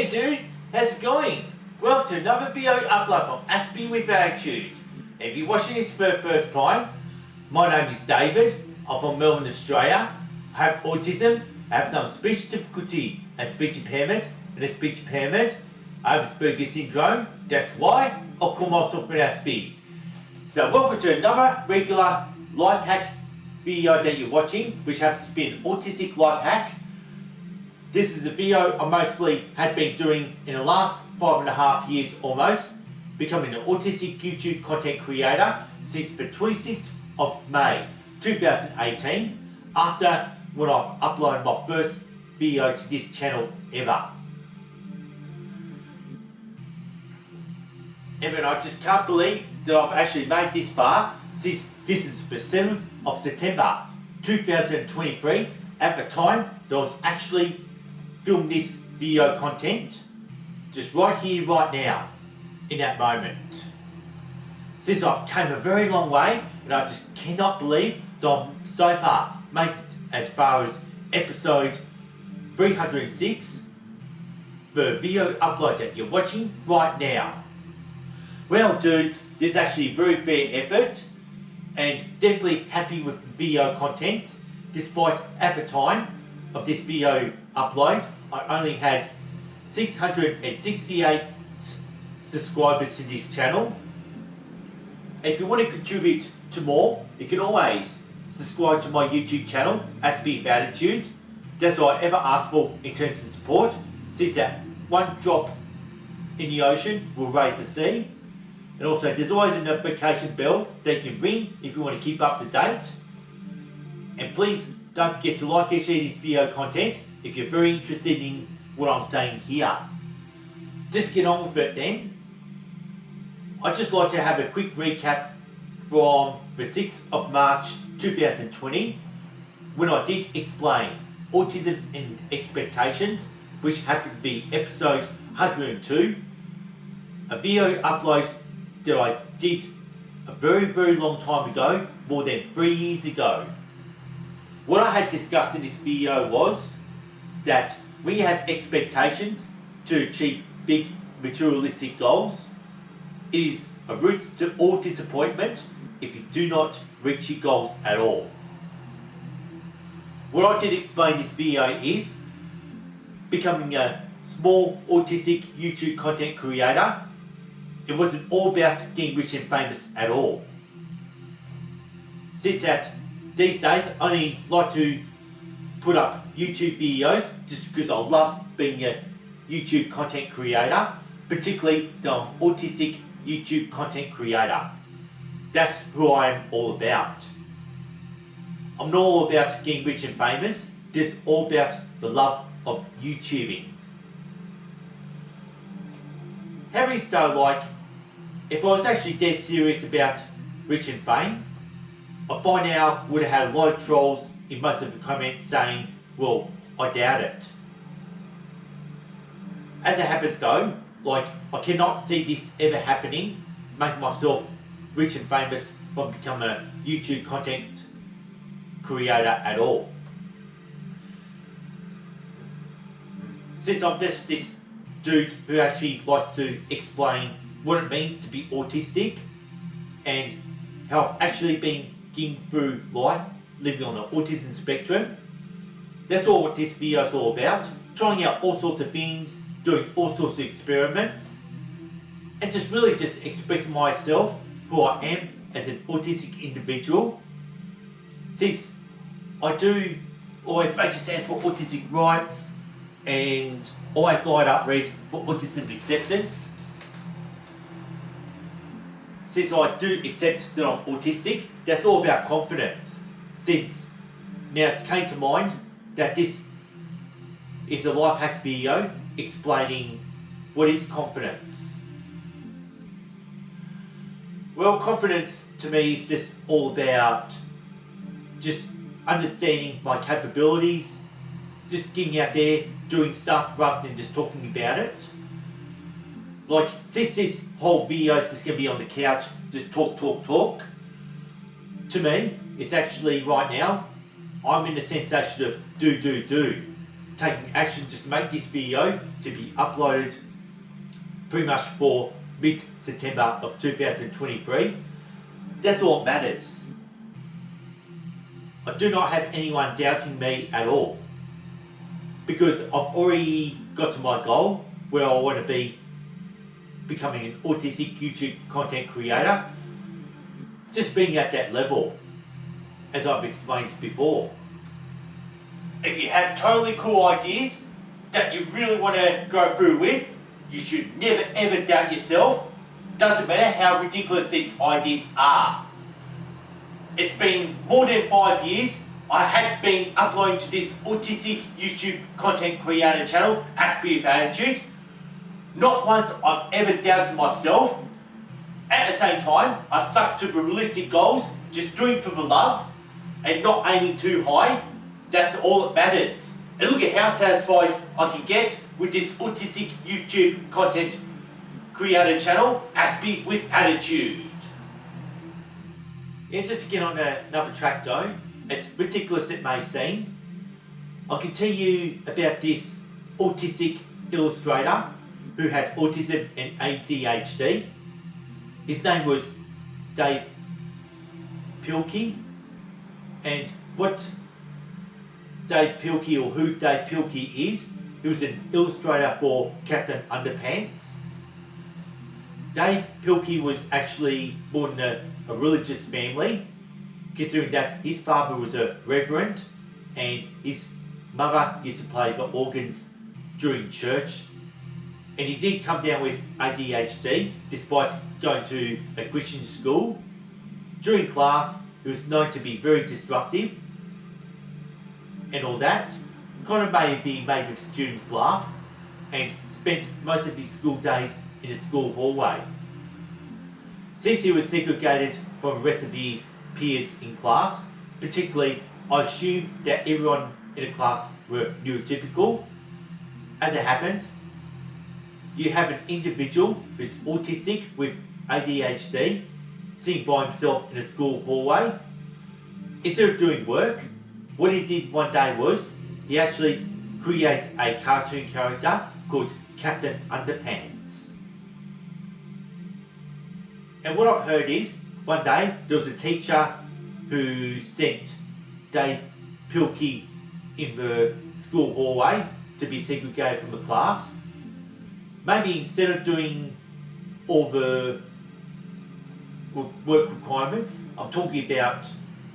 Hey dudes, how's it going? Welcome to another video upload from Aspie with Attitude. If you're watching this for the first time, my name is David. I'm from Melbourne, Australia. I have autism, I have some speech difficulty and speech impairment, and a speech impairment. I have Asperger's syndrome. That's why I call myself an Aspie. So welcome to another regular life hack video that you're watching, which happens to be an autistic life hack. This is a video I mostly had been doing in the last 5.5 years almost, becoming an autistic YouTube content creator since the 26th of May 2018, after when I've uploaded my first video to this channel ever. And I just can't believe that I've actually made this far, since this is the 7th of September 2023, at the time that I was actually film this video content, just right here, right now, in that moment. Since I've come a very long way, and I just cannot believe that I'm so far made it as far as episode 306, the video upload that you're watching right now. Well dudes, this is actually a very fair effort, and definitely happy with the video contents, despite at the time of this video upload, I only had 668 subscribers to this channel. If you want to contribute to more, you can always subscribe to my YouTube channel, Aspie with Attitude. That's all I ever ask for in terms of support, since that one drop in the ocean will raise the sea. And also there's always a notification bell that you can ring if you want to keep up to date. And please don't forget to like and share this video content if you're very interested in what I'm saying here. Just get on with it then. I'd just like to have a quick recap from the 6th of March 2020, when I did explain Autism and Expectations, which happened to be episode 102, a video upload that I did a very long time ago, more than 3 years ago. What I had discussed in this video was that when you have expectations to achieve big materialistic goals, it is a route to all disappointment if you do not reach your goals at all. What I did explain in this video is becoming a small autistic YouTube content creator. It wasn't all about getting rich and famous at all. Since that these days I only like to put up YouTube videos just because I love being a YouTube content creator, particularly the autistic YouTube content creator. That's who I am all about. I'm not all about getting rich and famous, this is all about the love of YouTubing. Having started, like, if I was actually dead serious about rich and fame, I by now would have had a lot of trolls in most of the comments saying, well, I doubt it. As it happens though, like, I cannot see this ever happening, making myself rich and famous from becoming a YouTube content creator at all. Since I'm just this dude who actually likes to explain what it means to be autistic and how I've actually been getting through life living on the autism spectrum. That's all what this video is all about. Trying out all sorts of things, doing all sorts of experiments, and just really just expressing myself, who I am as an autistic individual. Since I do always make a stand for autistic rights and always light up red for autism acceptance. Since I do accept that I'm autistic, that's all about confidence. Since now it came to mind that this is a life hack video explaining what is confidence. Well, confidence to me is just all about just understanding my capabilities, just getting out there, doing stuff rather than just talking about it. Like, since this whole video is just going to be on the couch, just talk. To me, it's actually right now, I'm in the sensation of do. taking action just to make this video to be uploaded pretty much for mid-September of 2023. That's all that matters. I do not have anyone doubting me at all, because I've already got to my goal where I want to be becoming an autistic YouTube content creator, just being at that level, as I've explained before. If you have totally cool ideas that you really want to go through with, you should never ever doubt yourself. Doesn't matter how ridiculous these ideas are. It's been more than 5 years I had been uploading to this autistic YouTube content creator channel, Aspie with Attitude. Not once I've ever doubted myself. At the same time, I stuck to the realistic goals, just doing for the love and not aiming too high. That's all that matters. And look at how satisfied I can get with this autistic YouTube content creator channel, Aspie with Attitude. Yeah, just to get on another track though, as ridiculous it may seem, I'll can tell you about this autistic illustrator who had autism and ADHD. His name was Dave Pilkey, and what Dave Pilkey, or who Dave Pilkey is, he was an illustrator for Captain Underpants. Dave Pilkey was actually born in a religious family, considering that his father was a reverend and his mother used to play the organs during church. And he did come down with ADHD despite going to a Christian school. During class, he was known to be very disruptive and all that. Kind of made the students laugh, and spent most of his school days in a school hallway. Since he was segregated from the rest of his peers in class, particularly I assume that everyone in the class were neurotypical. As it happens, you have an individual who's autistic with ADHD sitting by himself in a school hallway. Instead of doing work, what he did one day was he actually created a cartoon character called Captain Underpants. And what I've heard is, one day there was a teacher who sent Dave Pilkey in the school hallway to be segregated from the class. Maybe instead of doing all the work requirements, I'm talking about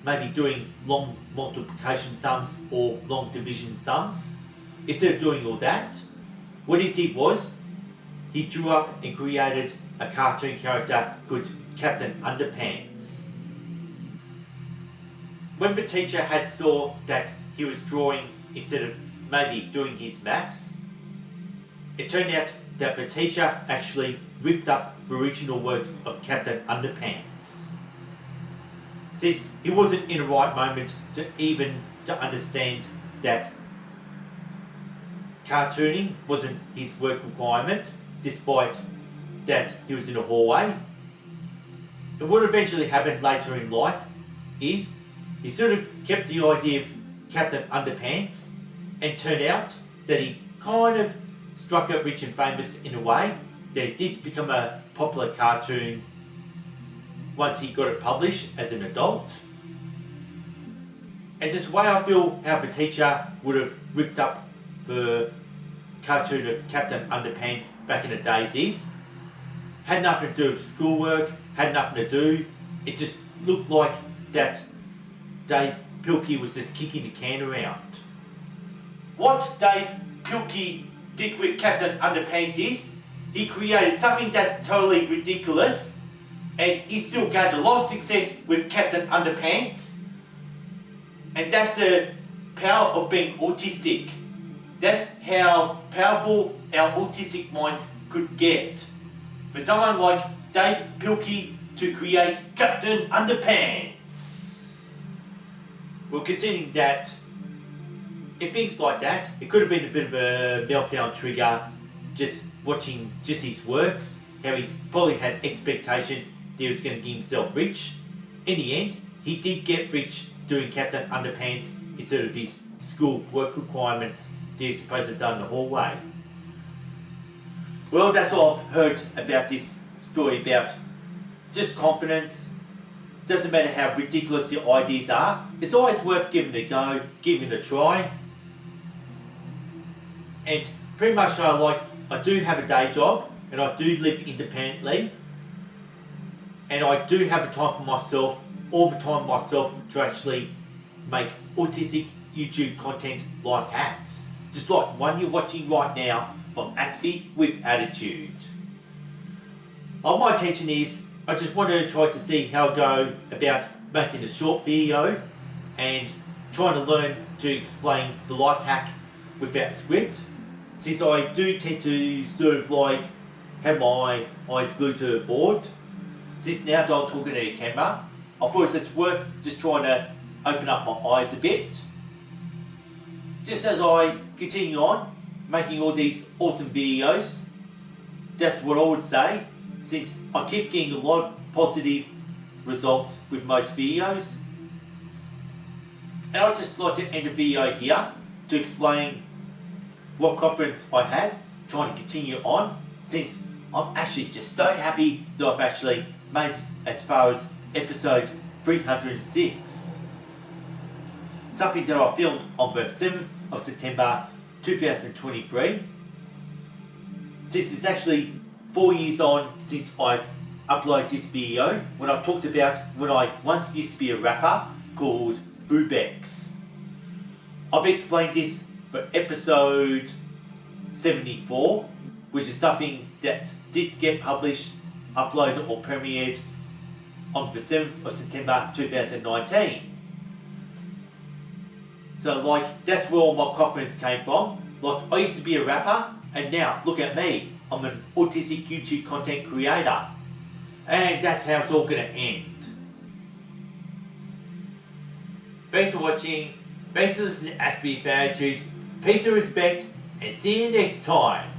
maybe doing long multiplication sums or long division sums. Instead of doing all that, what he did was he drew up and created a cartoon character called Captain Underpants. When the teacher had saw that he was drawing instead of maybe doing his maths, it turned out that the teacher actually ripped up the original works of Captain Underpants. Since he wasn't in the right moment to understand that cartooning wasn't his work requirement, despite that he was in a hallway. And what eventually happened later in life is he sort of kept the idea of Captain Underpants, and turned out that he kind of struck out rich and famous in a way that it did become a popular cartoon once he got it published as an adult. And just the way I feel how the teacher would have ripped up the cartoon of Captain Underpants back in the days is, had nothing to do with schoolwork, had nothing to do, it just looked like that Dave Pilkey was just kicking the can around. What Dave Pilkey did with Captain Underpants is, he created something that's totally ridiculous, and he still gained a lot of success with Captain Underpants. And that's the power of being autistic. That's how powerful our autistic minds could get. For someone like Dave Pilkey to create Captain Underpants. Well, considering that, if things like that, it could have been a bit of a meltdown trigger, just watching just his works, how he's probably had expectations that he was going to get himself rich. In the end, he did get rich doing Captain Underpants instead of his school work requirements that you're supposed to have done in the hallway. Well, that's all I've heard about this story about just confidence. Doesn't matter how ridiculous your ideas are, it's always worth giving it a go, giving it a try. And pretty much I do have a day job and I do live independently, and I do have the time for myself, all the time myself, to actually make autistic YouTube content life hacks. Just like one you're watching right now from Aspie with Attitude. My intention is, I just wanted to try to see how I go about making a short video and trying to learn to explain the life hack without a script. Since I do tend to sort of have my eyes glued to the board, since now that I'm talking to a camera, I thought it's worth just trying to open up my eyes a bit. Just as I continue on making all these awesome videos, that's what I would say, since I keep getting a lot of positive results with most videos. And I'd just like to end the video here to explain what confidence I have trying to continue on, since I'm actually just so happy that I've actually made it as far as episode 306. Something that I filmed on the 7th of September 2023. Since it's actually 4 years on since I've uploaded this video, when I talked about when I once used to be a rapper called Fubex. I've explained this for episode 74, which is something that did get published, uploaded or premiered on the 7th of September 2019. So that's where all my confidence came from. I used to be a rapper, and now look at me, I'm an autistic YouTube content creator. And that's how it's all gonna end. Thanks for watching, thanks for listening to Aspie with Attitude, peace and respect, and see you next time.